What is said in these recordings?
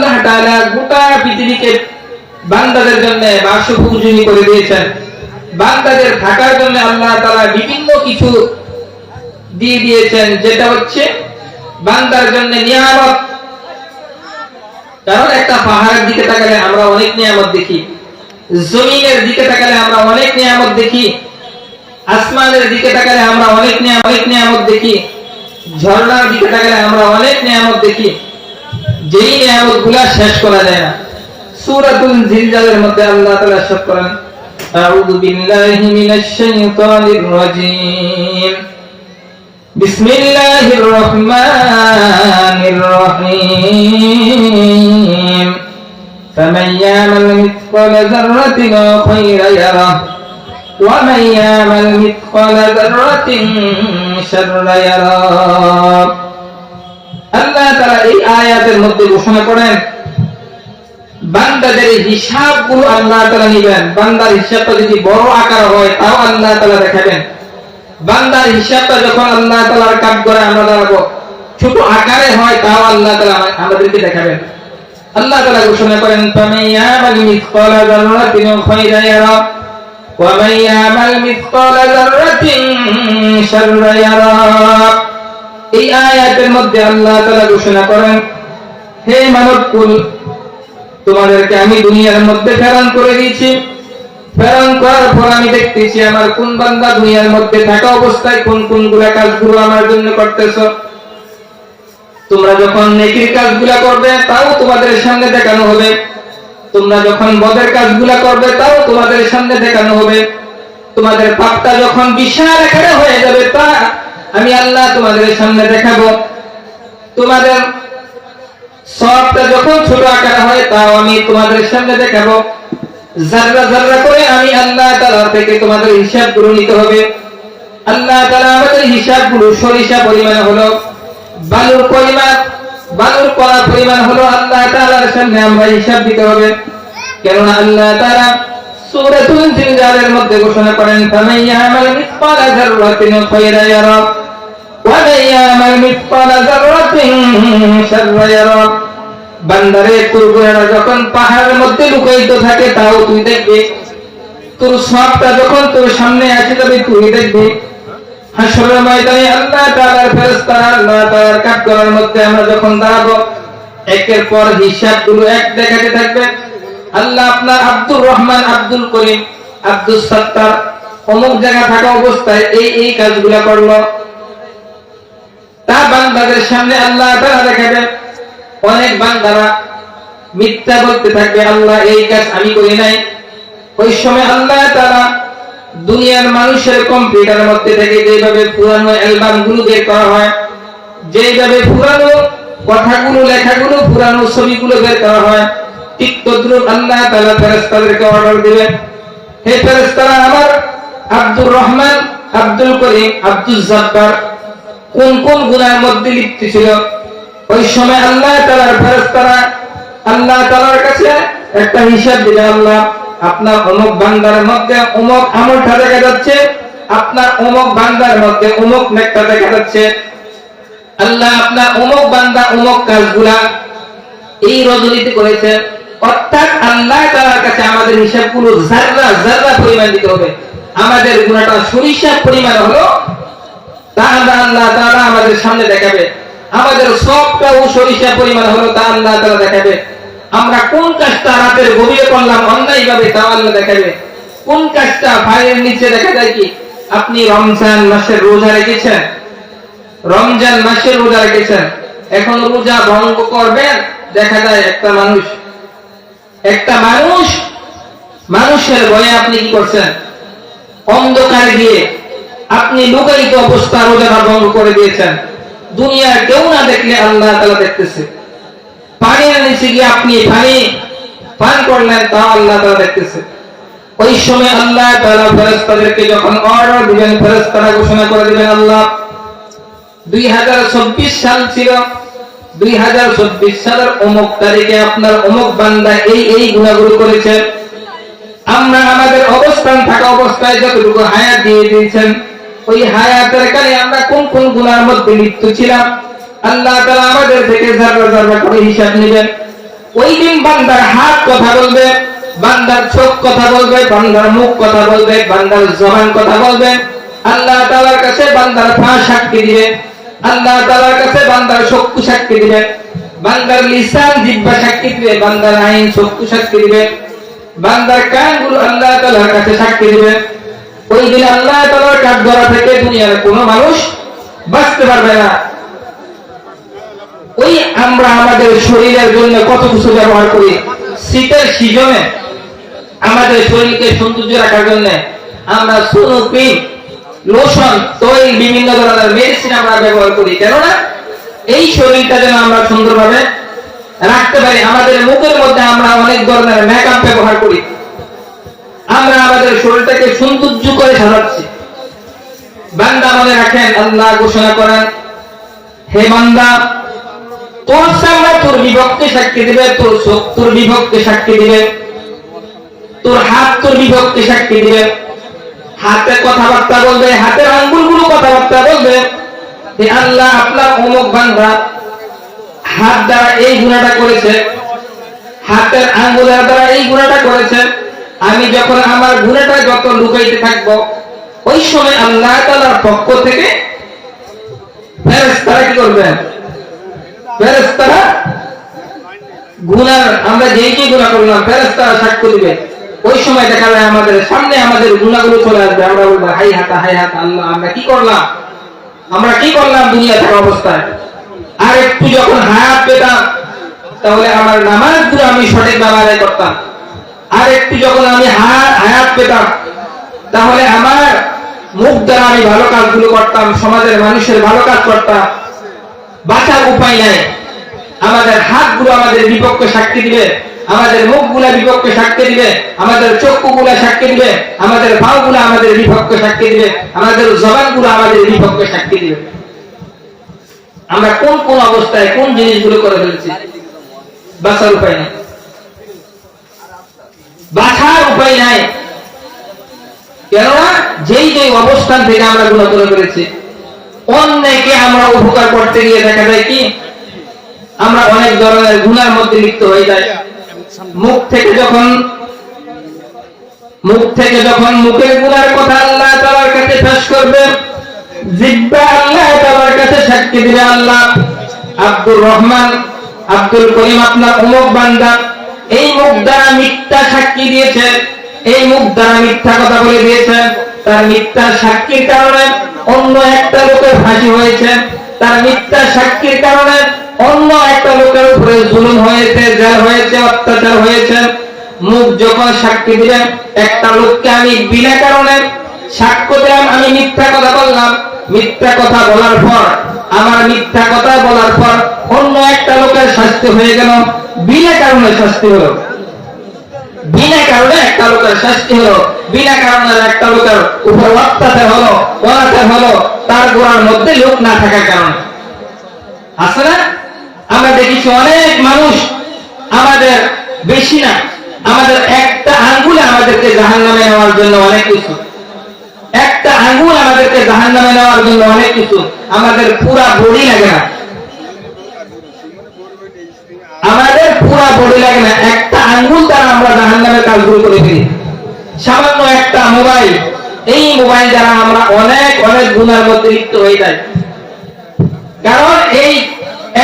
আল্লাহ তাআলা গোটা পৃথিবীকে বান্দাদের জন্য বাসযোগ্য করে দিয়েছেন। বান্দাদের থাকার জন্য আল্লাহ তাআলা বিভিন্ন কিছু দিয়ে দিয়েছেন, যেটা হচ্ছে বান্দার জন্য নিয়ামত। কারণ একটা পাহাড়ের দিকে তাকালে আমরা অনেক নিয়ামত দেখি, জমিনের দিকে তাকালে আমরা অনেক নিয়ামত দেখি, আসমানের দিকে তাকালে আমরা অনেক নিয়ামত দেখি, ঝর্ণার দিকে তাকালে আমরা অনেক নিয়ামত দেখি, যেই নিয়ামতগুলো শেষ করা যায় না। সূরাতুল জিলজালের মধ্যে আল্লাহ তাআলা শেষ করেন, আউযু বিল্লাহি মিনাশ শাইতানির রাজীম, বিসমিল্লাহির রহমানির রহিম, ফামান ইয়ামাল মিসকালা যাররাতিন খায়রান ইয়ারাহ ওয়া মান ইয়ামাল মিসকালা যাররাতিন শাররান ইয়ারাহ। আল্লাহ তাআলা এই আয়াতের মধ্যে ঘোষণা করেন বান্দাদের হিসাবগুলো আল্লাহ তাআলা নেবেন। বান্দার হিসাবটা যদি বড় আকার হয় তাও আল্লাহ তাআলা দেখাবেন। বান্দার হিসাবটা যখন আল্লাহ তাআলার কাজ করে আমরা দাঁড়াবো, ছোট আকারে হয় তাও আল্লাহ তাআলা আমাদেরকে দেখাবেন। আল্লাহ তাআলা ঘোষণা করেন, ফামান ইয়ামাল মিসকালা যাররাতিন খায়রান ইয়ারাহ ওয়া মান ইয়ামাল মিসকালা যাররাতিন শাররান ইয়ারাহ। এই আয়াতের মধ্যে আল্লাহ তাআলা ঘোষণা করেন, হে মানবকুল, তোমাদেরকে আমি দুনিয়ার মধ্যে প্রেরণ করে দিয়েছি। প্রেরণ করার পর আমি দেখতেছি আমার কোন বান্দা দুনিয়ার মধ্যে থাকা অবস্থায় কোন কোনগুলা কাজগুলো আমার জন্য করতেছো। তোমরা যখন নেকির কাজগুলা করবে তাও তোমাদের সামনে দেখানো হবে, তোমরা যখন বদের কাজগুলা করবে তাও তোমাদের সামনে দেখানো হবে, তোমাদের পাপটা যখন বিশাল আকারে হয়ে যাবে তা আমি আল্লাহ তোমাদের সামনে দেখাবো, তোমাদের সওয়াবটা যখন ছোট আকারে হয় তাও আমি তোমাদের সামনে দেখাবো। যাররা যাররা করে আমি আল্লাহ তাআলা থেকে তোমাদের হিসাবগুলো নিতে হবে। আল্লাহ তাআলা আমাদের হিসাবগুলো সরিষা পরিমাণ হলো, বালুর কণা পরিমাণ হলো আল্লাহ তাআলার সামনে আমরা হিসাব দিতে হবে। কেননা আল্লাহ তাআলা সূরাতুল জিলজালের মধ্যে ঘোষণা করেন, ফামান ইয়ামাল মিসকালা যাররাতিন খায়রান ইয়ারাহ ওয়া মান ইয়ামাল মিসকালা যাররাতিন শাররান ইয়ারাহ। বান্দারে, তোর গুনাহটা যখন পাহাড়ের মধ্যে লুকায়িত থাকে তাও তুই দেখবি, তোর সওয়াবটা যখন তোর সামনে আসে যাবে তুই দেখবি। হাসরের ময়দানে আল্লাহ তাআলার ফেরেশতারা আল্লাহ তাআলার কাঠগড়ার মধ্যে আমরা যখন দাঁড়াবো, একের পর হিসাবগুলো এক দেখাতে থাকবে। আল্লাহ আপনার আব্দুর রহমান, আব্দুল করিম, আব্দুল সত্তার অমুক জায়গা থাকা অবস্থায় এই কাজগুলা করলো, তা বান্দাদের সামনে আল্লাহ তাআলা দেখাবেন। অনেক বান্দারা মিথ্যা বলতে থাকবে, আল্লাহ এই কাজ আমি করি নাই। ওই সময় আল্লাহ তাআলা দুনিয়ার মানুষের কম্পিউটারের মধ্যে থেকে যেভাবে পুরানো অ্যালবামগুলো বের করা হয়, যেভাবে পুরানো কথাগুলো, লেখাগুলো, পুরানো ছবিগুলো বের করা হয়, ঠিক তদ্রুপ আল্লাহ তাআলা ফেরেশতাদেরকে অর্ডার দিবেন, হে ফেরেশতারা, আমার আব্দুর রহমান, আব্দুল করিম, আব্দুল জব্বার কোন কোন গুনাহের মধ্যে লিপ্ত ছিল। ওই সময় আল্লাহ তাআলার ফেরেশতারা আল্লাহ তাআলার কাছে একটা হিসাব দিবে, আল্লাহ আপনার অমুক বান্দার মধ্যে অমুক আমলটা দেখা যাচ্ছে, আপনার অমুক বান্দার মধ্যে অমুক নেকটা দেখা যাচ্ছে, আল্লাহ আপনার অমুক বান্দা অমুক কাজগুলা এই রজনীতে করেছে। অর্থাৎ আল্লাহ তাআলার কাছে আমাদের হিসাবগুলো যাররা যাররা পরিমাণ দিতে হবে। আমাদের গুনাহটা সরিষা পরিমাণ হলো তা আল্লাহ তাআলা আমাদের সামনে দেখাবে, আমাদের সবটাও সরিষা পরিমাণ হলো তা আল্লাহ তাআলা দেখাবে। আমরা কোন কাজটা রাতের গভীরে করলাম অন্যায়ভাবে তা আল্লাহ দেখাবে। কোন কাজটা পায়ের নিচে দেখা যায় কি, আপনি রমজান মাসের রোজা রেখেছেন, রমজান মাসের রোজা রেখেছেন, এখন রোজা ভঙ্গ করবেন, দেখা যায় একটা মানুষের ভয়ে আপনি কি করছেন, অন্ধকারে গিয়ে আপনি লুকায়িত অবস্থা রোজাটা ভঙ্গ করে দিয়েছেন। দুনিয়ার কেউ না দেখলে আল্লাহ তাআলা দেখতেছে। পানির নিচে গিয়ে আপনি পানি পান করলেন, তা আল্লাহ তাআলা দেখতেছে। ওই সময় আল্লাহ তাআলা ফেরেশতাদেরকে যখন অর্ডার দিবেন, ফেরেশতারা ঘোষণা করে দিবেন, আল্লাহ 2024 সাল ছিল, 2024 সালের অমুক তারিখে আপনার অমুক বান্দা এই গুনাহগুলো করেছে। আমরা আমাদের অবস্থান থাকা অবস্থায় যতটুকু হায়াত দিয়ে দিয়েছেন, ওই হায়াতের কালে আমরা কোন কোন গুনাহের মধ্যে লিপ্ত ছিলাম, আল্লাহ তাআলা আমাদের থেকে যারা যারা করে হিসাব নেবেন। ওই দিন বান্দার হাত কথা বলবে, বান্দার চোখ কথা বলবে, বান্দার মুখ কথা বলবে, বান্দার জবান কথা বলবে। আল্লাহ তাআলার কাছে বান্দার পা সাক্ষী দিবে, আল্লাহ তাআলার কাছে বান্দার চক্ষু সাক্ষী দিবে, বান্দার লিসান জিহ্বা সাক্ষী দিবে, বান্দার আইন চক্ষু সাক্ষী দিবে, বান্দার কানগুলো আল্লাহ তাআলার কাছে সাক্ষী দিবে। ওই দিন আল্লাহ তাআলার কাঠগড়া থেকে দুনিয়ার কোনো মানুষ বাঁচতে পারবে না। ওই আমরা আমাদের শরীরের জন্য কত কিছু ব্যবহার করি। শীতের সিজনে আমাদের শরীরকে সৌন্দর্য রাখার জন্য আমরা সুনো, ক্রিম, লোশন, তৈল, বিভিন্ন ধরনের মেডিসিন আমরা ব্যবহার করি, কেননা এই শরীরটা যেন আমরা সুন্দরভাবে রাখতে পারি। আমাদের মুখের মধ্যে আমরা অনেক ধরনের মেকআপ ব্যবহার করি, আমরা আমাদের শরীরটাকে সৌন্দর্য করে সাজাচ্ছি। বান্দা মনে রাখেন, আল্লাহ ঘোষণা করেন, হে বান্দা, তোর সামনে তোর বিভক্তি সাক্ষী দিবে, তোর চোখ তোর বিভক্তি সাক্ষী দিবে, তোর হাত তোর বিভক্তি সাক্ষী দিবে। হাতে কথাবার্তা বলবে, হাতের আঙ্গুলগুলো কথাবার্তা বলবে, হে আল্লাহ, আপনার অমুক বান্দা হাত দ্বারা এই গুনাহটা করেছে, হাতের আঙ্গুলের দ্বারা এই গুনাহটা করেছে। আমি যখন আমার গুনাহটা যত লুকাইতে থাকবো, ওই সময় আল্লাহ তাআলার পক্ষ থেকে ফেরেশতারা কি করবেন? ফেরেশতারা গুনাহ, আমরা যেই যে গুনাহ করলাম, ফেরেশতারা সাক্ষ্য দিবে। ওই সময় দেখা যায় আমাদের সামনে আমাদের গুনাহগুলো চলে আসবে। আমরা বলবো, হাই হাতা আল্লাহ, আমরা কি করলাম, আমরা কি করলাম দুনিয়া থাকা অবস্থায়। আর একটু যখন হায়াত পেতাম, তাহলে আমার নামাজগুলো আমি সঠিকভাবে আদায় করতাম। আর একটু যখন আমি হায়াত পেতাম, তাহলে আমার মুখ দ্বারা আমি ভালো কাজগুলো করতাম, সমাজের মানুষের ভালো কাজ করতাম। বাঁচার উপায় নাই। আমাদের হাতগুলো আমাদের বিপক্ষে সাক্ষী দিবে, আমাদের মুখগুলা বিপক্ষে সাক্ষী দিবে, আমাদের চক্ষুগুলা সাক্ষী দিবে, আমাদের পাগুলা আমাদের বিপক্ষে সাক্ষী দিবে, আমাদের জবানগুলো আমাদের বিপক্ষে সাক্ষী দিবে। আমরা কোন কোন অবস্থায় কোন জিনিসগুলো করে ফেলছি, বাঁচার উপায় নাই, বাঁচার উপায় নাই। কেননা যেই যেই অবস্থান থেকে আমরা গুনাহ করে ফেলেছি, অন্যকে আমরা উপকার করতে গিয়ে দেখা যায় কি আমরা অনেক ধরনের গুনার মধ্যে লিপ্ত হয়ে যাই। মুখ থেকে যখন মুখের গুনার কথা আল্লাহ তাআলার কাছে পেশ করবে, জিহ্বা আল্লাহ তাআলার কাছে সাক্ষী দিবে, আল্লাহ, আব্দুর রহমান, আব্দুল করিম আপনার অমুক বান্দা এই মুখ দ্বারা মিথ্যা সাক্ষী দিয়েছে, এই মুখ দ্বারা মিথ্যা কথা বলে দিয়েছে। তার মিথ্যা সাক্ষীর কারণে অন্য একটা লোকের ফাঁসি হয়েছে, তার মিথ্যা সাক্ষীর কারণে অন্য একটা লোকের উপরে জুলুম হয়েছে, জেল হয়েছে, অত্যাচার হয়েছে। মুখ যখন সাক্ষী দিলেন, একটা লোককে আমি বিনা কারণে সাক্ষ্য দিলাম, আমি মিথ্যা কথা বললাম, মিথ্যা কথা বলার পর, আমার মিথ্যা কথা বলার পর অন্য একটা লোকের শাস্তি হয়ে গেল, বিনা কারণে শাস্তি হলো, বিনা কারণে একটা লোকের শাস্তি হলো, বিনা কারণে একটা লোকের উপর অত্যাচার হলো, অনাচার হলো, তার গোড়ার মধ্যে লোক না থাকার কারণে। আছে না? আমরা দেখেছি অনেক মানুষ, আমাদের বেশি না, আমাদের একটা আঙ্গুলে আমাদেরকে জাহান্নামে নেওয়ার জন্য অনেক কিছু, একটা আঙ্গুল আমাদেরকে জাহান্নামে নেওয়ার জন্য অনেক কিছু, আমাদের পুরা বডি লাগে না, আমাদের পুরা বডি লাগে না, একটা আঙ্গুল দ্বারা আমরা জাহান্নামের কাজগুলো করে ফেলি। সামান্য একটা মোবাইল, এই মোবাইল দ্বারা আমরা অনেক অনেক গুনার মধ্যে লিপ্ত হয়ে যাই। কারণ এই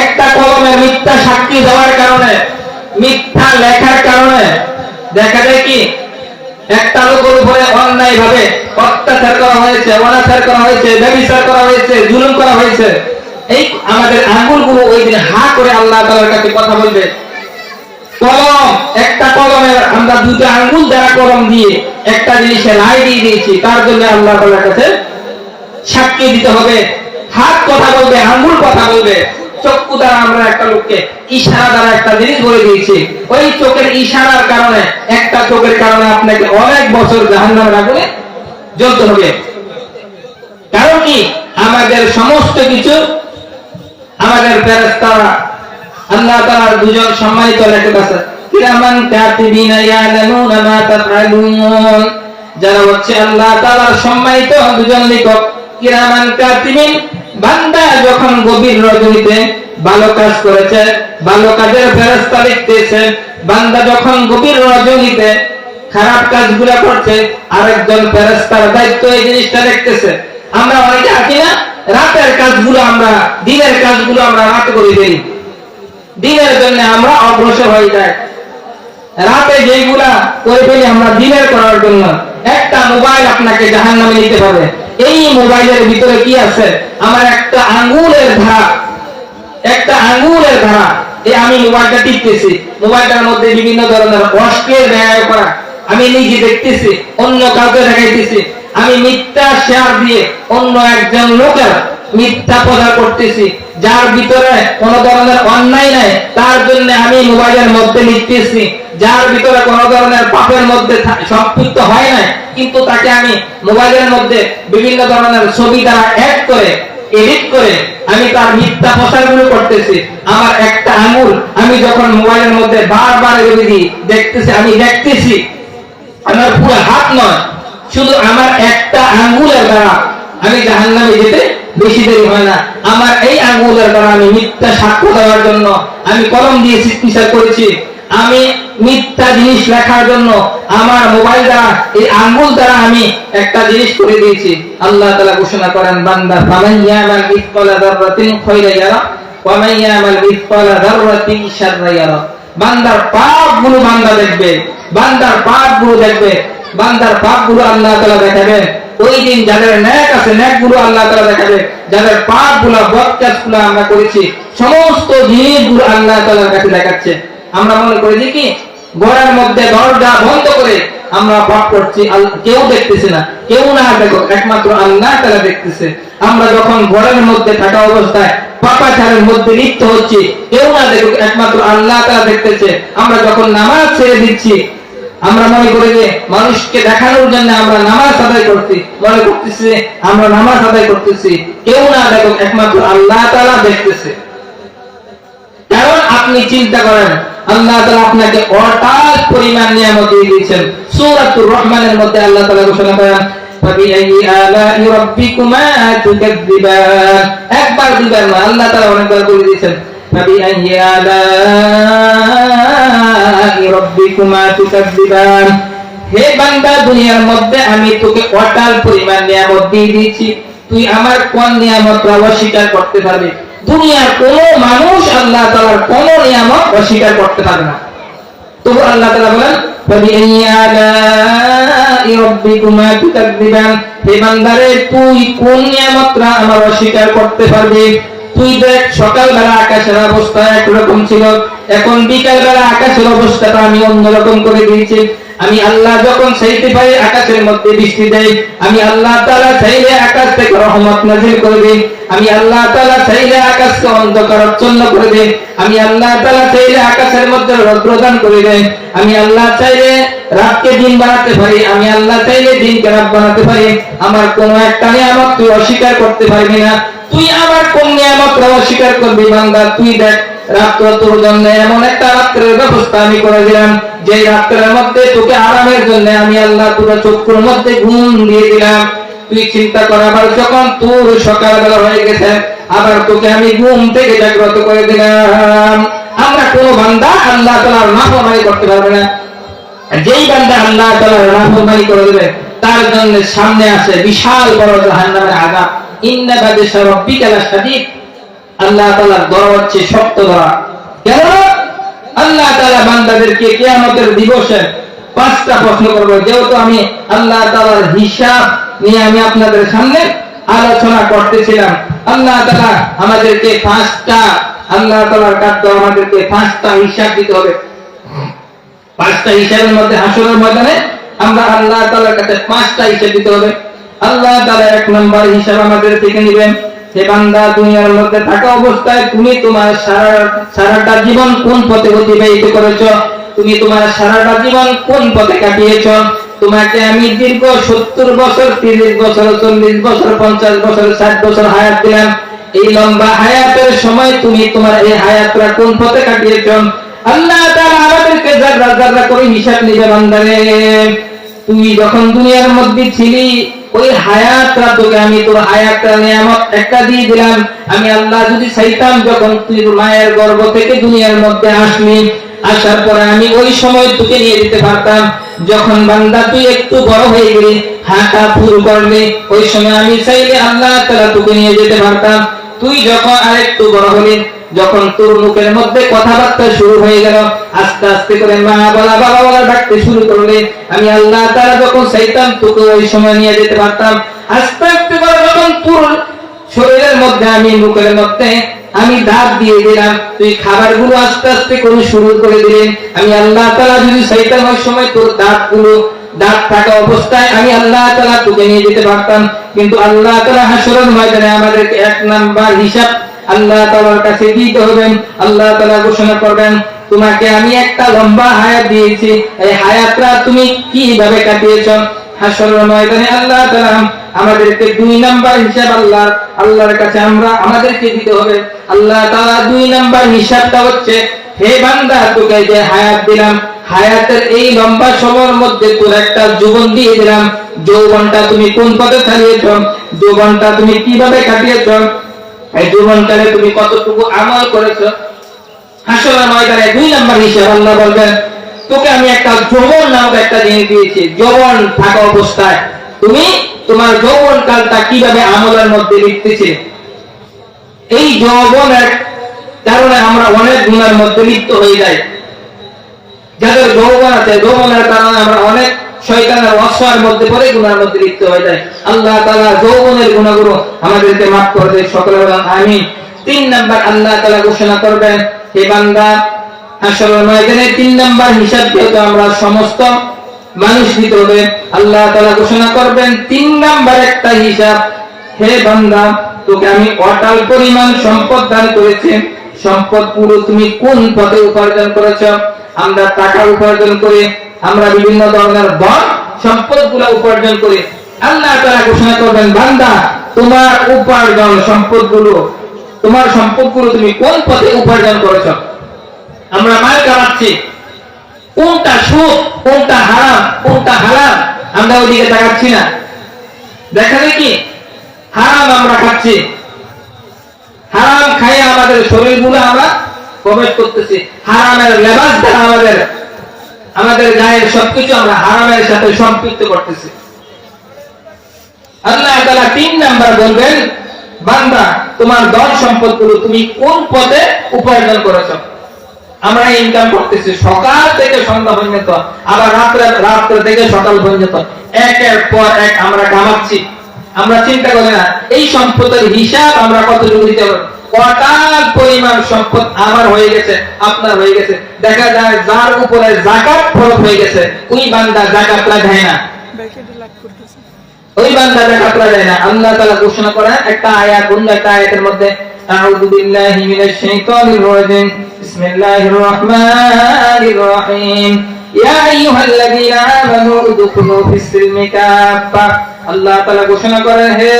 একটা কলমের মিথ্যা সাক্ষী দেওয়ার কারণে, মিথ্যা লেখার কারণে দেখা যায় কি একটা লোকের উপরে অন্যায় ভাবে অত্যাচার করা হয়েছে, অনাচার করা হয়েছে, ব্যভিচার করা হয়েছে, জুলুম করা হয়েছে। এই আমাদের আঙ্গুলগুলো ওই দিন হা করে আল্লাহ তাআলার কাছে কথা বলবে। কলম, একটা কলমের আমরা দুটো আঙ্গুল দ্বারা কলম দিয়ে একটা জিনিসের রায় দিয়ে দিয়েছি, তার জন্য আল্লাহ তাআলার কাছে সাক্ষী দিতে হবে। হাত কথা বলবে, আঙ্গুল কথা বলবে, চক্ষু দ্বারা আমরা একটা লোককে ইশারা দ্বারা একটা জিনিস বলে দিয়েছি, ওই চোখের ইশারার কারণে, একটা চোখের কারণে আপনাকে অনেক বছর জাহান্নামের আগুনে জ্বলতে হবে। কারণ কি আমাদের সমস্ত কিছু আমাদের ফেরেশতারা, আল্লাহ তাআলার দুজন সম্মানিত লেখক আছে, কিরামান কাতিবিনা ইয়ালামুনা মা তাফআলুন, যারা হচ্ছে আল্লাহ তাআলার সম্মানিত দুজন লেখক। কিরামান কাতিবিন, বান্দা যখন গভীর রজনীতে ভালো কাজ করেছে, ভালো কাজের ফেরেশতা লিখতেছে। বান্দা যখন গভীর রজনীতে খারাপ কাজগুলো করছে, আরেকজন ফেরেশতার দায়িত্ব এই জিনিসটা দেখতেছে। আমরা অনেকে আছি না, রাতের কাজগুলো আমরা দিনের কাজগুলো আমরা রাতে করে ফেলি, দিনের জন্য আমরা অগ্রসর হয়ে যাই, রাতে যেগুলা করে ফেলি আমরা দিনের করার জন্য। একটা মোবাইল আপনাকে জাহান্নামে নিতে পারে। এই মোবাইলের ভিতরে কি আছে? আমার একটা আঙ্গুলের ধারা, একটা আঙ্গুলের ধারা। এই আমি মোবাইলটা টিপতেছি, মোবাইলটার মধ্যে বিভিন্ন ধরনের অশ্লীল ব্যয় করা আমি নিজে দেখতেছি, অন্য কাউকে দেখাইতেছি। আমি মিথ্যা শেয়ার দিয়ে অন্য একজন লোকের মিথ্যা প্রচার করতেছি, যার ভিতরে কোন ধরনের অন্যায় নাই, তার জন্য আমি মোবাইলের মধ্যে লিখতেছি। যার ভিতরে কোন ধরনের পাপের মধ্যে সম্পৃক্ত হয় না, কিন্তু তাকে আমি মোবাইলের মধ্যে বিভিন্ন ধরনের ছবি দ্বারা অ্যাড করে এডিট করে আমি তার মিথ্যা প্রচারগুলো করতেছি। আমার একটা আঙুল আমি যখন মোবাইলের মধ্যে বারবার দেখতেছি, আমি দেখতেছি, আমার পুরো হাত নয়, শুধু আমার একটা আঙ্গুলের দ্বারা আমি জাহান্নামে যেতে বেশি দেরি হয় না। আমার এই আঙ্গুলের দ্বারা আমি মিথ্যা সাক্ষ্য দেওয়ার জন্য আমি কলম দিয়ে চিকিৎসা করেছি, আমি মিথ্যা জিনিস লেখার জন্য আমার মোবাইল দ্বারা এই আঙ্গুল দ্বারা আমি একটা জিনিস করে দিয়েছি। আল্লাহ তাআলা ঘোষণা করেন, বান্দা ফামান ইয়ামাল মিসকালা যাররাতিন খায়রান ইয়ারা ওয়া মান ইয়ামাল মিসকালা যাররাতিন শাররান ইয়ারা। বান্দার পাপগুলো বান্দা দেখবে, বান্দার পাপগুলো দেখবে, বান্দার পাপগুলো আল্লাহ তাআলা দেখাবেন। ওই দিন যাদের নেক আছে, নেকগুলো আল্লাহ তাআলা দেখাবে, যাদের পাপগুলো বদকাজগুলো আমরা করেছি সমস্ত জিনিসগুলো আল্লাহ তাআলার কাছে দেখাচ্ছে। আমরা মনে করি যে কি ঘরের মধ্যে দরজা বন্ধ করে আমরা পাপ করছি, কেউ দেখতেছে না, কেউ না দেখো, একমাত্র আল্লাহ তাআলা দেখতেছে। আমরা যখন ঘরের মধ্যে থাকা অবস্থায় পাপাচারের মধ্যে লিপ্ত হচ্ছি, কেউ না দেখো, একমাত্র আল্লাহ তাআলা দেখতেছে। আমরা যখন নামাজ ছেড়ে দিচ্ছি, আমরা মনে করি যে মানুষকে দেখানোর জন্য আমরা নামাজ আদায় করছি, মনে করতেছি আমরা নামাজ আদায় করতেছি, কেউ না দেখো, একমাত্র আল্লাহ তাআলা দেখতেছে। কারণ আপনি চিন্তা করেন, আল্লাহ তাআলা আপনাকে অটাল পরিমাণ নিয়ামত দিয়ে দিয়েছেন। সূরাতুর রহমানের মধ্যে আল্লাহ তাআলা ঘোষণা করেন, ফাবিআইয়ি আলাই রাব্বিকুমা তুকাযযিবান। একবার দুইবার না, আল্লাহ তাআলা অনেকবার বলে দিয়েছেন, ফাবিআইয়ি আলাই রাব্বিকুমা তুকাযযিবান। হে বান্দা, দুনিয়ার মধ্যে আমি তোকে অটাল পরিমাণ নিয়ামত দিয়ে দিয়েছি, তুই আমার কোন নিয়ামত অস্বীকার করতে পারবি? দুনিয়ার কোন মানুষ আল্লাহ তাআলার কোন নিয়ামত অস্বীকার করতে পারবে না। তবু আল্লাহ তাআলা বলেন, ফাবিআইয়ি আলাই রাব্বিকুমা তুকাযযিবান। হে বান্দারে, তুই কোন নিয়ামতটা আমার অস্বীকার করতে পারবি? তুই দেখ, সকালবেলা আকাশের অবস্থা একরকম ছিল, এখন বিকালবেলা আকাশের অবস্থাটা আমি অন্যরকম করে দিয়েছি। আমি আল্লাহ যখন চাইতে পারি আকাশের মধ্যে বৃষ্টি দেই, আমি আল্লাহ তাআলা চাইলে আকাশ থেকে রহমত নাযিল করে দেই, আমি আল্লাহ তাআলা চাইলে আকাশকে অন্ধকারাচ্ছন্ন করে দেই, আমি আল্লাহ তাআলা চাইলে আকাশের মধ্যে রৌদ্র দান করে দেই, আমি আল্লাহ চাইলে রাতকে দিন বানাতে পারি, আমি আল্লাহ চাইলে দিনকে রাত বানাতে পারি। আমার কোন একটা নিয়ামত তুই অস্বীকার করতে পারবি না। তুই আমার কোন নিয়ামত অস্বীকার করবি? বান্দা, তুই দেখ, রাত্র তোর জন্য এমন একটা রাত্রের ব্যবস্থা আমি করে দিলাম, যে রাত্রের মধ্যে তোকে আরামের জন্য আমি আল্লাহ তোর চক্ষুর মধ্যে ঘুম দিয়ে দিলাম। তুই চিন্তা কর, আবার যখন তোর সকালবেলা হয়ে গেছে, আবার তোকে আমি ঘুম থেকে জাগ্রত করে দিলাম। আমরা কোন বান্দা আল্লাহ তাআলার নাফরমানি করতে পারবে না। যেই বান্দা আল্লাহ তাআলার নাফরমানি করে দেবে, তার জন্য সামনে আছে বিশাল বড় জাহান্নামের আযাব। ইন্না বাদশা রাব্বিকা লাশাদীদ। আল্লাহ তাআলার দর হচ্ছে শক্ত ধরা। কেন? আল্লাহ তাআলা বান্দাদেরকে কিয়ামতের দিবসে পাঁচটা প্রশ্ন করবে। যেহেতু আমি আল্লাহ তাআলার হিসাব নিয়ে আমি আপনাদের সামনে আলোচনা করতেছিলাম, আল্লাহ তাআলা আমাদেরকে পাঁচটা, আল্লাহ তাআলার কাছে আমাদেরকে পাঁচটা হিসাব দিতে হবে। পাঁচটা হিসাবের মধ্যে হাসরের ময়দানে আমরা আল্লাহ তাআলার কাছে পাঁচটা হিসাব দিতে হবে। আল্লাহ তাআলা এক নম্বর হিসাব আমাদের থেকে নেবেন, হে বান্দা, দুনিয়ার মধ্যে থাকা অবস্থায় তুমি তোমার সারাটা জীবন কোন পথে অতিবাহিত করেছো? তুমি তোমার সারাটা জীবন কোন পথে কাটিয়েছো? তোমাকে আমি দীর্ঘ 70 বছর, 30 বছর, 40 বছর, 50 বছর, 60 বছর হায়াত দিলাম। এই লম্বা হায়াতের সময় তুমি তোমার এই হায়াতটা কোন পথে কাটিয়েছো? আল্লাহ তাআলা আমাদেরকে যারা যারা করে হিসাব নিবে। বান্দারে, তুই যখন দুনিয়ার মধ্যে ছিলি, ওই হায়াতটা তোকে আমি তোর হায়াতটা নিয়ামত একটা দিয়ে দিলাম। আমি আল্লাহ যদি চাইতাম যখন তুই মায়ের গর্ভ থেকে দুনিয়ার মধ্যে আসলি, আসার পরে আমি ওই সময় তোকে নিয়ে যেতে পারতাম। যখন বান্দা তুই একটু বড় হয়ে গেলি, হাঁটা শুরু করলি, ওই সময় আমি চাইলে আল্লাহ তাআলা তোকে নিয়ে যেতে পারতাম। তুই যখন আরেকটু বড় হলি, যখন তোর মুখের মধ্যে কথাবার্তা শুরু হয়ে গেল, আস্তে আস্তে করে মা বলা বাবা বলা ডাকতে শুরু করলে, আমি আল্লাহ তাআলা যখন চাইতাম তোকে ওই সময় নিয়ে যেতে পারতাম। আস্তে আস্তে করে যখন তোর শরীরের মধ্যে আমি মুখের মধ্যে আমি দাঁত দিয়ে দিলাম, তুই খাবারগুলো আস্তে আস্তে করে শুরু করে দিলেন। আমি আল্লাহ তাআলা যদি চাইতাম ওই সময় তোর দাঁত থাকা অবস্থায় আমি আল্লাহ তাআলা তোকে নিয়ে যেতে পারতাম। কিন্তু আল্লাহ তাআলা হাসরের ময়দানে আমাদেরকে এক নাম্বার হিসাব আল্লাহ তাআলার কাছে দিতে হবে। আল্লাহ তাআলা ঘোষণা করবেন, তোমাকে আমি একটা লম্বা হায়াত দিয়েছি, এই হায়াতটা তুমি কিভাবে কাটিয়েছো? হাসরের ময়দানে আল্লাহ তাআলা আমাদেরকে দুই নাম্বার হিসাব আল্লাহর কাছে আমাদেরকে দিতে হবে। আল্লাহ তাআলা দুই নাম্বার হিসাবটা হচ্ছে, হে বান্দা তোকে যে হায়াত দিলাম, হায়াতের এই লম্বা সময়ের মধ্যে তোর একটা জীবন দিয়ে দিলাম। যৌবনটা তুমি কোন পথে চালিয়েছ, যৌবনটা তুমি কিভাবে কাটিয়েছ, এই জীবনকালে তুমি কতটুকু আমল করেছো? হাসরের ময়দানে দুই নাম্বার হিসাব আল্লাহ বলবেন, তোকে আমি একটা যৌবন নামক একটা জিনিস দিয়েছি। যৌবন থাকা অবস্থায় তুমি তোমার যৌবন কালটা কিভাবে আমলের মধ্যে লিখতেছে। এই যৌবনের কারণে আমরা অনেক গুনাহের মধ্যে লিপ্ত হয়ে যাই। যাদের যৌবন আছে, যৌবনের কারণে আমরা অনেক শয়তানের ওয়াসওয়াসের মধ্যে পড়ে গুনাহের মধ্যে লিপ্ত হয়ে যায়। আল্লাহ তাআলা যৌবনের গুনাহগুলো আমাদেরকে মাফ করে দেয়। সকলে বলেন আমিন। তিন নাম্বার আল্লাহ তাআলা ঘোষণা করবেন, হে বান্দা হাসরের ময়দানে তিন নাম্বার হিসাব যেহেতু আমরা সমস্ত মানুষ দিতে হবে, আল্লাহ তাআলা ঘোষণা করবেন তিন নাম্বার একটা হিসাব, হে বান্দা তোকে আমি অটাল পরিমাণ সম্পদ দান করেছি, সম্পদ পুরো তুমি কোন পথে উপার্জন করেছো? আমরা টাকা উপার্জন করে, আমরা বিভিন্ন ধরনের ধন সম্পদগুলো উপার্জন করে। আল্লাহ তাআলা ঘোষণা করবেন, বান্দা তোমার উপার্জন সম্পদগুলো, তোমার সম্পদগুলো তুমি কোন পথে উপার্জন করেছো? আমরা মাল কামাচ্ছি, কোনটা সুদ, কোনটা হারাম, কোনটা হালাল, আমরা ওইদিকে তাকাচ্ছি না। দেখা যায় কি হারাম আমরা খাচ্ছি, হারাম খাই আমাদের শরীরগুলো আমরা প্রবেশ করতেছি, হারামের লেবাস দ্বারা আমাদের গায়ের সবকিছু আমরা হারামের সাথে সম্পৃক্ত করতেছি। আল্লাহ তাআলা তিন নাম্বার বলবেন, বান্দা তোমার ধন সম্পদগুলো তুমি কোন পথে উপার্জন করেছো? আমরা ইনকাম করতেছি সকাল থেকে সন্ধ্যা পর্যন্ত, আবার রাত্রে থেকে সকাল পর্যন্ত, একের পর এক আমরা কামাচ্ছি। আমরা চিন্তা করি না এই সম্পদের হিসাব আমরা কতটুকু দিতে পারবো। অটাল পরিমাণ সম্পদ আমার হয়ে গেছে, আপনার হয়ে গেছে। দেখা যায় যার উপরে যাকাত ফরজ হয়ে গেছে, ওই বান্দা যাকাত লাগায় না, ওই বান্দা যাকাত লাগায় না। আল্লাহ তাআলা ঘোষণা করেন একটা আয়াত, অন্য একটা আয়াতের মধ্যে, আউযু বিল্লাহি মিনাশ শাইতানির রাজিম, বিসমিল্লাহির রহমানির রহিম, ইয়া আইয়ুহাল্লাযীনা আমানু উদখুলু ফিস-সিলমি কাফা। আল্লাহ তাআলা ঘোষণা করেন, হে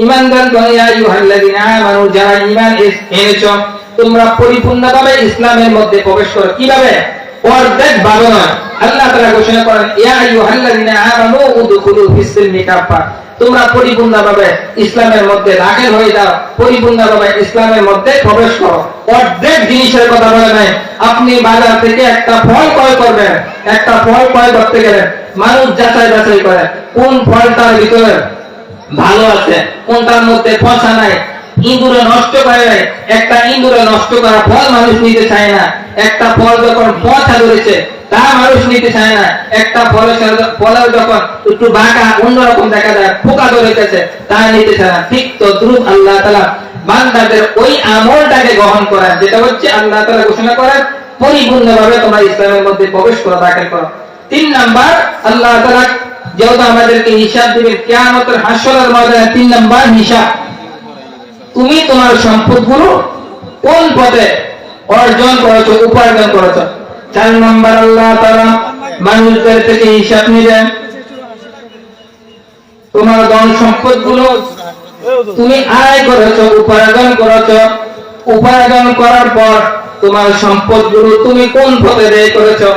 ঈমানদারগণ, ইয়া আইয়ুহাল্লাযীনা আমানু, যারা ঈমান এনেছো তোমরা পরিপূর্ণভাবে ইসলামের মধ্যে প্রবেশ করো। কিভাবে? অর্ধেক ভাবে নয়। আল্লাহ তাআলা ঘোষণা করেন, ইয়া আইয়ুহাল্লাযীনা আমানু উদখুলু ফিস-সিলমি কাফা, তোমরা পরিপূর্ণভাবে ইসলামের মধ্যে দাখিল হয়ে যাও, পরিপূর্ণভাবে ইসলামের মধ্যে প্রবেশ করো। অর্ধেক জিনিসের কথা বলে নাই। আপনি বাজার থেকে একটা ফল ক্রয় করবেন, একটা ফল ক্রয় করতে গেলেন, মানুষ যাচাই বাছাই করে কোন ফলটার ভিতরে ভালো আছে, কোনটার মধ্যে পচা নাই, ইঁদুরে নষ্ট করে নাই। একটা ইঁদুরে নষ্ট করা ফল মানুষ নিতে চায় না। একটা ফল যখন পচা ধরেছে তা মানুষ নিতে চায় না। একটা ফলের যখন একটু বাঁকা অন্যরকম দেখা যায়, পোকা ধরেছে, তা নিতে চায় না। ঠিক তো দ্রুত আল্লাহ তাআলা বান্দাদের ওই আমলটাকে গ্রহণ করেন, যেটা হচ্ছে আল্লাহ তাআলা ঘোষণা করেন পরিপূর্ণভাবে তোমরা ইসলামের মধ্যে প্রবেশ করো, দাখিল করো। তিন নাম্বার আল্লাহ তাআলা যেহেতু আমাদেরকে হিসাব দিবেন কিয়ামতের হাসরের ময়দানে, তিন নাম্বার হিসাব, তুমি তোমার সম্পদগুলো কোন পথে অর্জন করেছো, উপার্জন করেছো। চার নাম্বার আল্লাহ তাআলা মানুষদের থেকে হিসাব নেবেন, তোমার ধন সম্পদগুলো তুমি আয় করেছো, উপার্জন করেছো, উপার্জন করার পর তোমার সম্পদগুলো তুমি কোন পথে ব্যয় করেছো।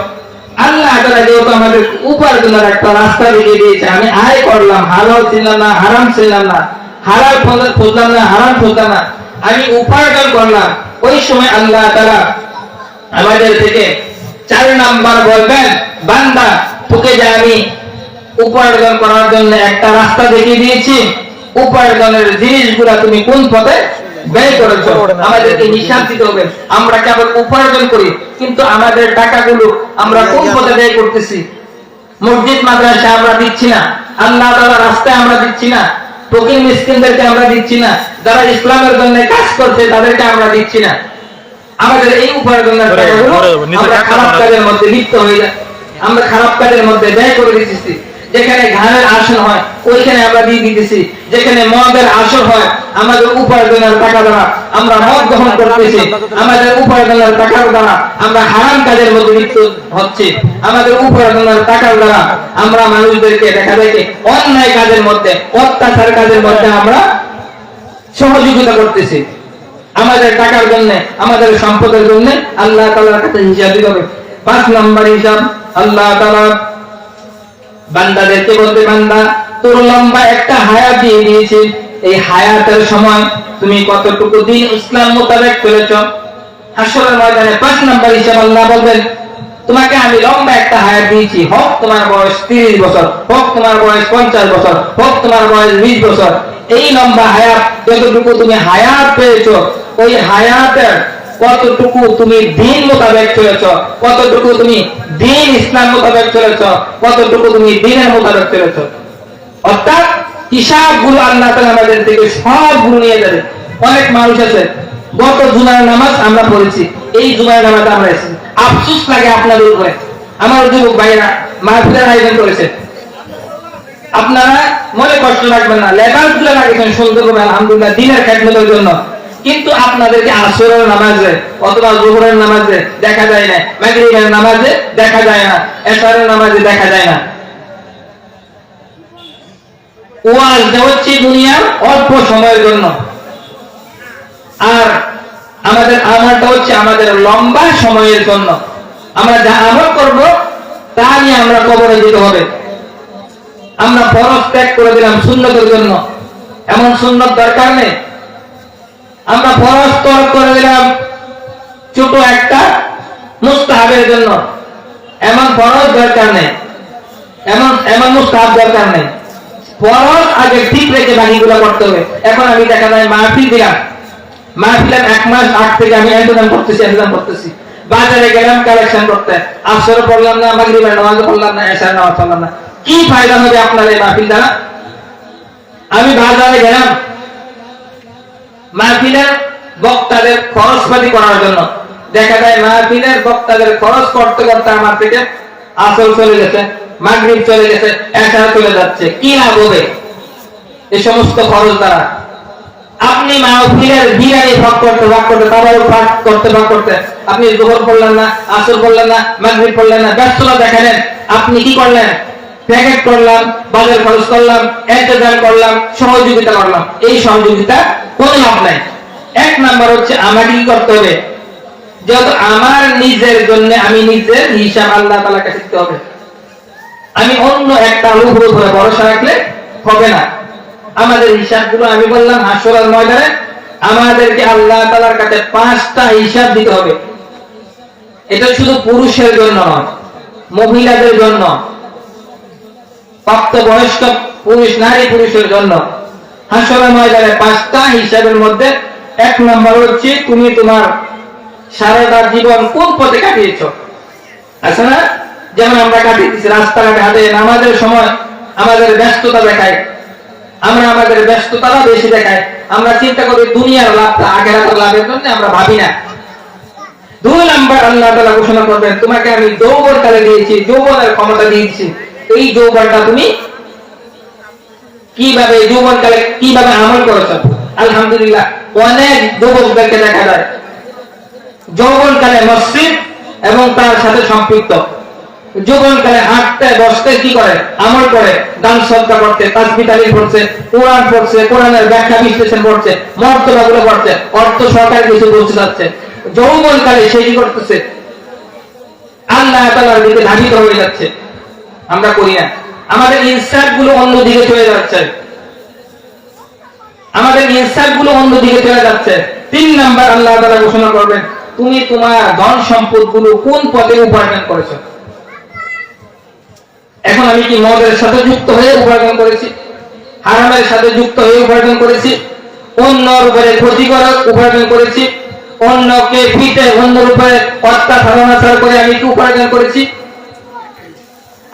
আল্লাহ তাআলা যেহেতু আমাদের উপার্জনের একটা রাস্তা দেখিয়ে দিয়েছে, আমি আয় করলাম, হালাল ছিলাম না, হারাম ছিলাম না, হালাল খুঁজলাম না, হারাম খুঁজলাম না, আমি উপার্জন করলাম। ওই সময় আল্লাহ তাআলা আমাদের থেকে 4 নাম্বার বলবেন, বান্দা তোকে যে আমি উপার্জন করার জন্য একটা রাস্তা দেখিয়ে দিয়েছি, উপার্জনের জিনিসগুলা তুমি কোন পথে ব্যয় করেছো আমাদেরকে হিসাব দিতে হবে। আমরা কেবল উপার্জন করি, কিন্তু আমাদের টাকাগুলো আমরা কোন পথে ব্যয় করতেছি? মসজিদ মাদ্রাসা আমরা দিচ্ছি না, আল্লাহ তাআলার রাস্তায় আমরা দিচ্ছি না, ফকির মিসকিনদেরকে আমরা দিচ্ছি না, যারা ইসলামের জন্য কাজ করছে তাদেরকে আমরা দিচ্ছি না। আমাদের এই উপার্জনের টাকাগুলো আমরা খারাপ কাজের মধ্যে লিপ্ত হয়ে যায়, আমরা খারাপ কাজের মধ্যে ব্যয় করে দিতেছি। যেখানে ঘাড়ের আসন হয় ওইখানে আমরা দিয়ে দিতেছি, যেখানে মদের আসর হয় আমাদের উপার্জনের টাকা দ্বারা আমরা মদ গ্রহণ করতেছি, আমাদের উপার্জনের টাকার দ্বারা আমরা হারাম কাজের মধ্যে লিপ্ত হচ্ছে, আমাদের উপার্জনের টাকার দ্বারা আমরা মানুষদেরকে দেখা যায় অন্যায় কাজের মধ্যে, অত্যাচার কাজের মধ্যে আমরা সহযোগিতা করতেছি। আমাদের টাকার জন্য, আমাদের সম্পদের জন্য আল্লাহ তাআলার কাছে হিসাব দিতে হবে। 5 নম্বর হিসাব, আল্লাহ তাআলা বান্দাদেরকে বলতে, বান্দা তোর লম্বা একটা হায়াত দিয়ে দিয়েছে, এই হায়াতের সময় তুমি কতটুকু দিন ইসলাম মোতাবেক চলেছো? হাসরের ময়দানে 5 নম্বর হিসাব আল্লাহ বলবেন, তোমাকে আমি লম্বা একটা হায়াত দিয়েছি, হোক তোমার বয়স 30 বছর, হোক তোমার বয়স 50 বছর, হোক তোমার বয়স 20 বছর, এই লম্বা হায়াত যতটুকু তুমি হায়াত পেয়েছো, ওই হায়াতের কতটুকু তুমি দিন মোতাবেক চলেছ, কতটুকু তুমি দিন ইসলাম মোতাবেক চলেছ, কতটুকু তুমি দিনের মোতাবেক চলেছ। অর্থাৎ হিসাবগুলো আল্লাহ তাআলা আমাদের থেকে সবগুলো নিয়ে যাবে। অনেক মানুষ আছে, গত জুমার নামাজ আমরা পড়েছি, এই জুমার নামাজ আমরা এসেছি, আফসোস লাগে আপনাদের উপরে। আমার যুবক ভাইরা মাহফিলের আয়োজন করেছে, আপনারা মনে কষ্ট রাখবেন না, লেবার গুলো লাগিয়েছেন সুন্দর করে আলহামদুলিল্লাহ দিনের খেদমতের জন্য, কিন্তু আপনাদেরকে আসরের নামাজে অথবা জোহরের নামাজে দেখা যায় না, মাগরিবের নামাজে দেখা যায় না, এশারের নামাজে দেখা যায় না। ওয়াজ হচ্ছে দুনিয়ার অল্প সময়ের জন্য, আর আমাদের আমলটা হচ্ছে আমাদের লম্বা সময়ের জন্য। আমরা যা আমল করব তা নিয়ে আমরা কবরে যেতে হবে। আমরা ফরজ ত্যাগ করে দিলাম সুন্নতের জন্য, এমন সুন্নত দরকার নেই। আমরা ফরজ ত্যাগ করে দিলাম ছোট একটা মুস্তাহাবের জন্য, এমন ফরজ দরকার নেই, এমন মুস্তাহাব দরকার নেই। ফরজ আগে ঠিক রেখে বাকিগুলো করতে হবে। এখন আমি দেখা যায় মাহফিল দিলাম, মাহফিলের 1 মাস আগ থেকে আমি ইন্তজাম করতেছি, বাজারে গেলাম কালেকশন করতে, আসর পড়লাম না, মাগরিবের নামাজ পড়লাম না, এশার নামাজ পড়লাম না, কি ফায়দা হবে আপনার এই মাহফিল দ্বারা? আমি বাজারে গেলাম মাহফিলের বক্তাদের খরচপাতি করার জন্য, দেখা যায় মাহফিলের বক্তাদের খরচ করতে করতে আমার থেকে আসর চলে গেছে, মাগরিব চলে গেছে, এশার চলে যাচ্ছে, কি লাভ হবে এই সমস্ত খরচ দ্বারা? আপনি মাহফিলের বিরানি ভাগ করতে তারাও ভাগ করতে আপনি যোহর পড়লেন না, আসর পড়লেন না, মাগরিব পড়লেন না, ব্যস্ততা দেখালেন। আপনি কি করলেন? প্যাকেট করলাম, বাজার খরচ করলাম, ইন্তজাম করলাম, সহযোগিতা করলাম, এই সহযোগিতা কোনো লাভ নাই। 1 নাম্বার হচ্ছে আমাকে কি করতে হবে? যত আমার নিজের জন্য আমি নিজের হিসাব আল্লাহ তাআলার কাছে দিতে হবে। আমি অন্য একটা উপর ভরসা রাখলে হবে না। আমাদের হিসাবগুলো আমি বললাম হাসরের ময়দানে আমাদেরকে আল্লাহ তাআলার কাছে 5টা হিসাব দিতে হবে। এটা শুধু পুরুষের জন্য নয়, মহিলাদের জন্য, প্রাপ্তবয়স্ক পুরুষ নারী পুরুষের জন্য। হাসরের ময়দানে 5টা হিসাবের মধ্যে 1 নম্বর হচ্ছে তুমি তোমার সারাটা জীবন কোন পথে কাটিয়েছো। আছে না, যেমন আমরা কাটিয়েছি রাস্তাঘাটে, হাতে নামাজের সময় আমাদের ব্যস্ততা দেখায়, আমরা আমাদের ব্যস্ততাটা বেশি দেখায়, আমরা চিন্তা করি দুনিয়ার লাভটা আখিরাতের লাভের জন্য আমরা ভাবি না। 2 নাম্বার আল্লাহ তাআলা ঘোষণা করবেন, তোমাকে আমি যৌবনকালে দিয়েছি, যৌবনের ক্ষমতা দিয়েছি, এই যৌবনটা তুমি কিভাবে যৌবনকালে কিভাবে আমল করেছো? আলহামদুলিল্লাহ অনেক যুবকদেরকে দেখা যায় যৌবনকালে মসজিদ এবং তার সাথে সম্পৃক্ত, যৌবনকালে হাঁটতে বসতে কি করে? আমল করে, দান সদকা করতে, তাসবিহ তাহলিল পড়ছে, কোরআন পড়ছে, কোরআনের ব্যাখ্যা বিশ্লেষণ পড়ছে, মর্তবাগুলো পড়ছে, অর্থ সহকারে কিছু বলতে যাচ্ছে। যৌবনকালে সে কি করতেছে? আল্লাহ তাআলার দিকে ধাবিত হয়ে যাচ্ছে, আমরা করি না। আমাদের ইনসাফ গুলো অন্যদিকে চলে যাচ্ছে, আমাদের ইনসাফ গুলো অন্যদিকে চলে যাচ্ছে। 3 নাম্বার আল্লাহ তাআলা ঘোষণা করবেন, তুমি তোমার ধন সম্পদ গুলো কোন পথে উপার্জন করেছো। এখন আমি কি মদের সাথে যুক্ত হয়ে উপার্জন করেছি, হারামের সাথে যুক্ত হয়ে উপার্জন করেছি, অন্যর উপরে ক্ষতিকারক উপার্জন করেছি, অন্যকে পিটে অন্যর উপরে অত্যাচার করে আমি কি উপার্জন করেছি,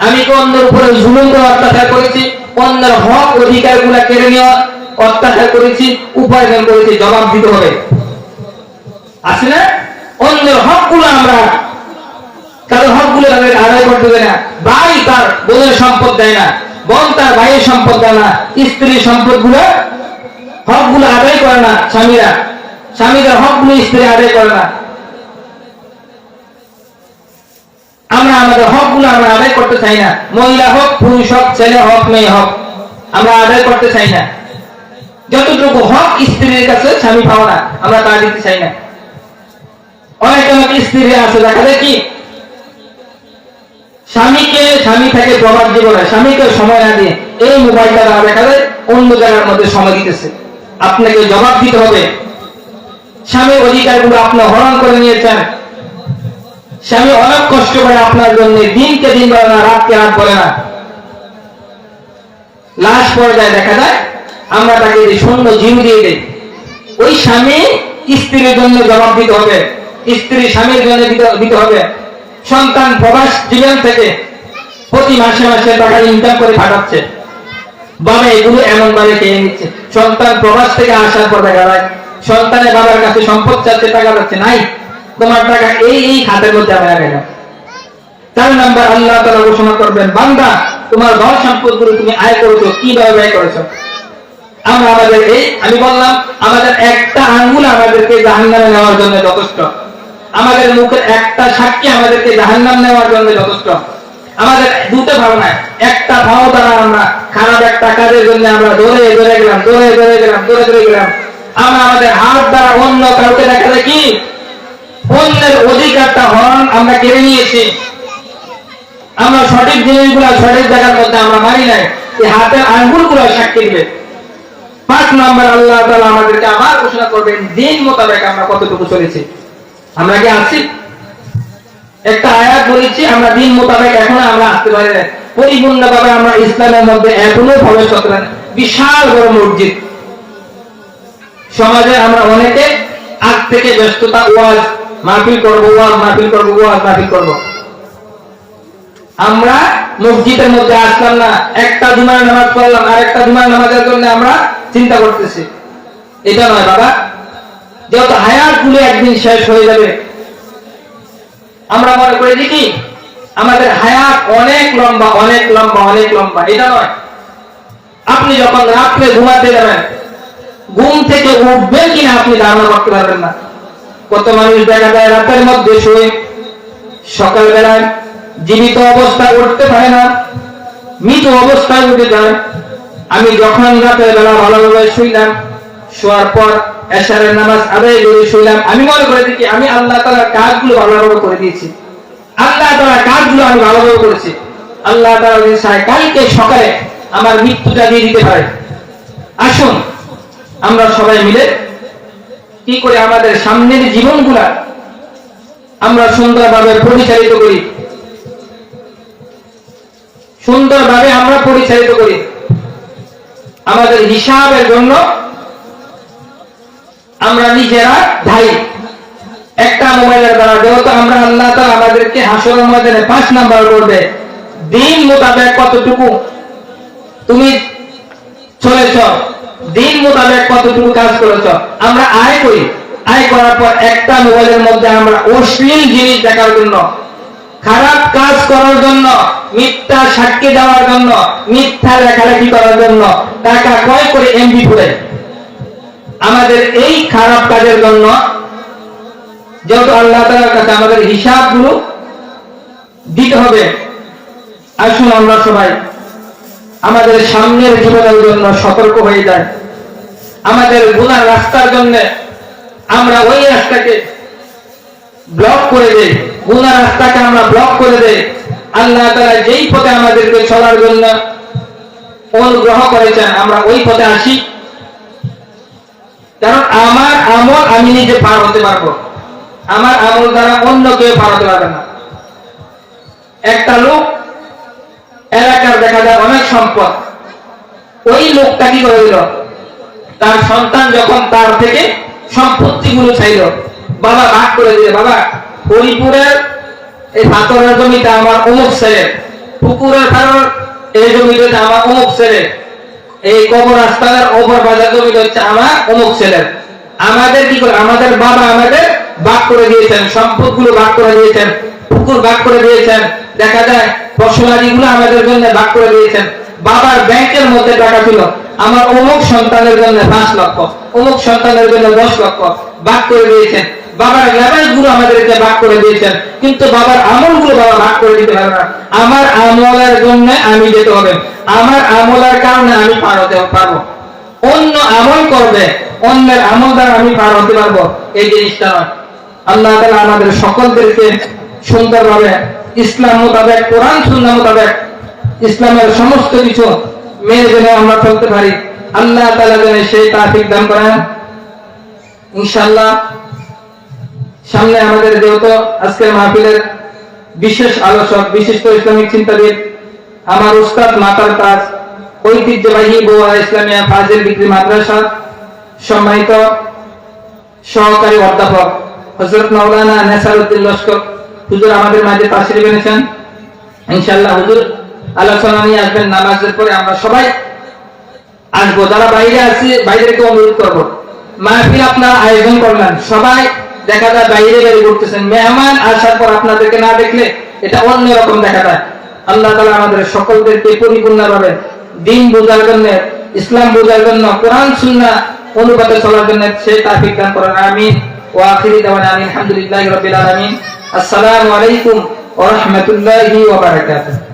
আমি কি অন্যের উপরে জুলুম করে অত্যাচার করেছি, অন্যের হক অধিকার গুলা কেড়ে নেওয়া অত্যাচার করেছি, উপার্জন করেছি, জবাব দিতে হবে, আছে না? অন্যের হক গুলো আমরা তাদের হক গুলো আদায় করতে দেয় না। ভাই তার বোনের সম্পদ দেয় না, বোন তার ভাইয়ের সম্পদ দেয় না, স্ত্রীর সম্পদ গুলো হক গুলো আদায় করে না, স্বামীদের হক গুলো স্ত্রী আদায় করে না। আমরা আমাদের হক গুলো আমরা আদায় করতে চাই না, মহিলা হোক পুরুষ হোক ছেলে হোক মেয়ে হোক আমরা আদায় করতে চাই না। যতটুকু হক স্ত্রীর কাছে স্বামী পাও না আমরা তা দিতে চাই না। অনেক অনেক স্ত্রী আছে দেখা যায় কি স্বামী থেকে জবাব দিব না, স্বামীকে সময় না দিয়ে এই মোবাইলটা দেখা যায় অন্য জায়গার মধ্যে সময় দিতেছে। আপনাকে জবাব দিতে হবে। স্বামীর অধিকারগুলো আপনি হরণ করে নিয়েছেন, স্বামী অনেক কষ্ট করে আপনার জন্য, দিনকে দিন বলে না, রাতকে রাত বলে না। লাস্ট পর্যায়ে দেখা যায় আমরা তাকে শূন্য জীব দিয়ে দিই। ওই স্বামী স্ত্রীর জন্য জবাব দিতে হবে, স্ত্রী স্বামীর জন্য দিতে হবে। সন্তান প্রবাস জীবন থেকে প্রতি মাসে মাসে টাকা ইনকাম করে পাঠাচ্ছে, বাবা এগুলো এমন ভাবে খেয়ে নিচ্ছে। সন্তান প্রবাস থেকে আসার পর দেখা যায় সন্তানের বাবার কাছে সম্পদ চাচ্ছে, টাকা যাচ্ছে, নাই তোমার টাকা এই খাতের মধ্যে আমি লাগাই না। 4 নাম্বার আল্লাহ তাআলা ঘোষণা করবেন, বান্দা তোমার ধন সম্পদ গুলো তুমি আয় করেছো, কিভাবে ব্যয় করেছো। আমরা আমাদের আমি বললাম আমাদের একটা আঙ্গুল আমাদেরকে জাহান্নামে নেওয়ার জন্য যথেষ্ট, আমাদের মুখের একটা সাক্ষী আমাদেরকে জাহান্নাম নেওয়ার জন্য যথেষ্ট। আমাদের দুটো ভাবনা, একটা ভাও দ্বারা আমরা খারাপ একটা কাজের জন্য আমরা দৌড়ে গেলাম। আমরা আমাদের হাত দ্বারা অন্য কাউকে দেখা যায় কি অন্যের অধিকারটা হরণ আমরা কেড়ে নিয়েছি। আমরা সঠিক জিনিসগুলো সঠিক জায়গার মধ্যে আমরা মারি নাই, এই হাতের আঙ্গুলগুলো সাক্ষী দিবে। 5 নাম্বার আল্লাহ তাআলা আমাদেরকে আবার ঘোষণা করবেন, দিন মোতাবেক আমরা কতটুকু চলেছি। আমরা কি আছি? একটা আয়াত বলেছি আমরা দিন মোতাবেক এখনো আমরা আসতে পারি না, পরিপূর্ণভাবে আমরা ইসলামের মধ্যে এখনো প্রবেশ করতে পারি না। বিশাল বড় মসজিদ, সমাজে আমরা অনেকে আগ থেকে ব্যস্ততা, ওয়াজ মাহফিল করব। আমরা মসজিদের মধ্যে আসলাম না, একটা জুমার নামাজ পড়লাম, আর একটা জুমার নামাজের জন্য আমরা চিন্তা করতেছি। এটা নয় বাবা, যত হায়াত গুলো একদিন শেষ হয়ে যাবে। আমরা মনে করে দেখি আমাদের হায়াত অনেক লম্বা, এটা নয়। আপনি যখন রাত্রে ঘুমাতে যাবেন, ঘুম থেকে উঠবেন কিনা আপনি ধারণা করতে পারবেন না। কত মানুষ দেখা যায় রাতের মধ্যে শুয়ে সকালবেলায় জীবিত অবস্থায় উঠতে পারে না, মৃত অবস্থায় উঠে যায়। আমি যখন রাতের বেলা ভালোভাবে শুইলাম, শোয়ার পর এশারের নামাজ আদায় করে শুইলাম, আমি মনে করে দেখি আমি আল্লাহ তাআলার কাজগুলো ভালোভাবে করে দিয়েছি, আল্লাহ তাআলার কাজগুলো আমি ভালোভাবে করেছি। আল্লাহ তাআলা যদি চায় কালকে সকালে আমার মৃত্যুটা দিয়ে দিতে পারে। আসুন আমরা সবাই মিলে কি করে আমাদের সামনের জীবনগুলা আমরা সুন্দরভাবে পরিচালিত করি। আমাদের হিসাবের জন্য আমরা নিজেরা দায়ী। একটা মোবাইলের দ্বারা যেহেতু আমরা আল্লাহ তাআলা আমাদেরকে হাসরের ময়দানে 5 নাম্বার করবে, দিন মোতাবেক কতটুকু তুমি চলেছ, দিন মোতাবেক কতটুকু কাজ করেছ। আমরা আয় করার পর একটা মোবাইলের মধ্যে আমরা অশ্লীল জিনিস দেখার জন্য, খারাপ কাজ করার জন্য, মিথ্যা সাক্ষী দেওয়ার জন্য, মিথ্যা লেখালেখি করার জন্য টাকা ক্রয় করে এমবি ফুলে আমাদের এই খারাপ কাজের জন্য যেহেতু আল্লাহ তাআলার কাছে আমাদের হিসাবগুলো দিতে হবে। আসুন আমরা সবাই আমাদের সামনের জীবনের জন্য সতর্ক হয়ে যাই। আমাদের গুনার রাস্তার জন্য আমরা ওই রাস্তাকে ব্লক করে দেই, গুনাহ রাস্তাকে আমরা ব্লক করে দেই। আল্লাহ তাআলা যেই পথে আমাদেরকে চলার জন্য অনুগ্রহ করেছেন আমরা ওই পথে আসি। কারণ আমার আমল আমি নিজে পার হতে পারবো, আমার আমল দ্বারা অন্য কেউ পার হতে পারবে না। একটা লোক এলাকার দেখা যায় অনেক সম্পদ, ওই লোকটা কি করে দিল, তার সন্তান যখন তার থেকে সম্পত্তি গুলো চাইল, বাবা ভাগ করে দিলে, বাবা হরিপুরের এই পাথরের জমিটা আমার অমুক ছেলে, পুকুরের ধারের এই জমিটা আমার অমুক ছেলে, এই কবর রাস্তার ওপর বাজার জমিটা হচ্ছে আমার অমুক ছেলের। আমাদের কি করে, আমাদের বাবা আমাদের ভাগ করে দিয়েছেন, সম্পদ গুলো ভাগ করে দিয়েছেন, পুকুর ভাগ করে দিয়েছেন, দেখা যায় ফসলাদি গুলো আমাদের জন্য ভাগ করে দিয়েছেন। বাবার ব্যাংকের মধ্যে টাকা ছিল, আমার অমুক সন্তানের জন্য 5 লক্ষ, অমুক সন্তানের জন্য 10 লক্ষ ভাগ করে দিয়েছেন। বাবার লেবাস গুলো আমাদেরকে ভাগ করে দিয়েছেন, কিন্তু বাবার আমল গুলো বাবা ভাগ করে দিতে পারবে না। আমার আমলের জন্য আমি যেতে হবে, আমার আমলের কারণে আমি পার হতে পারবো। অন্য আমল করবে, অন্যের আমল দ্বারা আমি পার হতে পারবো, এই জিনিসটা নয়। আল্লাহ তাআলা আমাদের সকলদেরকে সুন্দরভাবে ইসলাম মোতাবেক, কোরআন সুন্নাহ মোতাবেক ইসলামের সমস্ত কিছু মেনে যেন আমরা চলতে পারি, আল্লাহ তাআলা যেন সেই তৌফিক দান করেন। ইনশাআল্লাহ সামনে আমাদের যেহেতু আজকের মাহফিলের বিশেষ আলোচক, বিশিষ্ট ইসলামিক চিন্তাবিদ, আমার উস্তাদ মাতার তাজ, ঐতিহ্যবাহী বোয়া ইসলামিয়া ফাজিল ডিগ্রি মাদ্রাসা সম্মানিত সহকারী অধ্যাপক হযরত মাওলানা নেসারউদ্দিন লস্কর হুজুর আমাদের মাঝে তাশরীফ এনেছেন। ইনশাআল্লাহ হুজুর আলোচনা নিয়ে আসবেন, নামাজের পরে আমরা সবাই আসবো। যারা বাইরে আছি বাইরেকে অনুরোধ করবো, মাহফিল আপনারা আয়োজন করলেন, সবাই দেখা যায় বাইরে বেরিয়ে করতেছেন, মেহমান আসার পর আপনাদেরকে না দেখলে এটা অন্যরকম দেখা যায়। আল্লাহ তাআলা আমাদের সকলদেরকে পরিপূর্ণভাবে দ্বীন বোঝার জন্য, ইসলাম বোঝার জন্য, কোরআন সুন্নাহ অনুপাতে চলার জন্য সেই তৌফিক দান করেন। আমিন। ওয়া আখিরি দাওয়ানা আলহামদুলিল্লাহি রাব্বিল আলামিন। আসসালামু আলাইকুম ওয়া রাহমাতুল্লাহি ওয়া বারাকাতুহু।